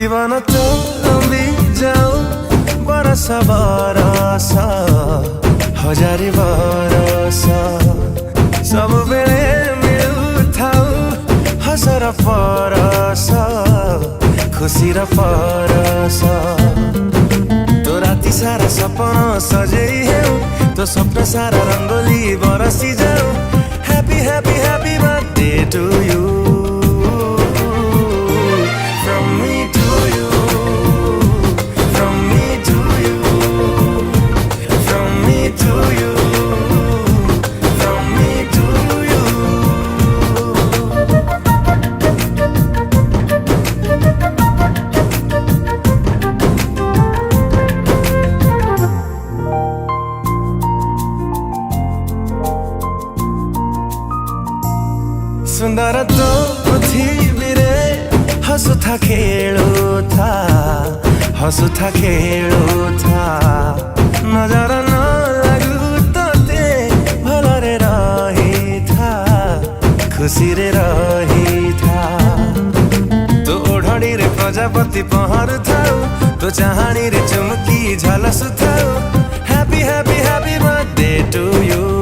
जीवन तो लंबी जाओ बरस बरस हजारे बरस सब बेले मिलुथाउ हसर परस खुशी र परस तो राति सारा सपना सजई हेउ तो स्वप्न सारा रंगोली बरसी जाऊ happy happy happy birthday to you सुंदर तो पृथ्वी रे हसुथा खेलुथा हसुथा खेलुथा नजर न लागू तते भलरे रही था खुशी रे रही था तो ओढ़णी रे प्रजापति पहरु थाउ तो चाहाणी रे चुमकी झलसु थाउ happy happy happy birthday to you.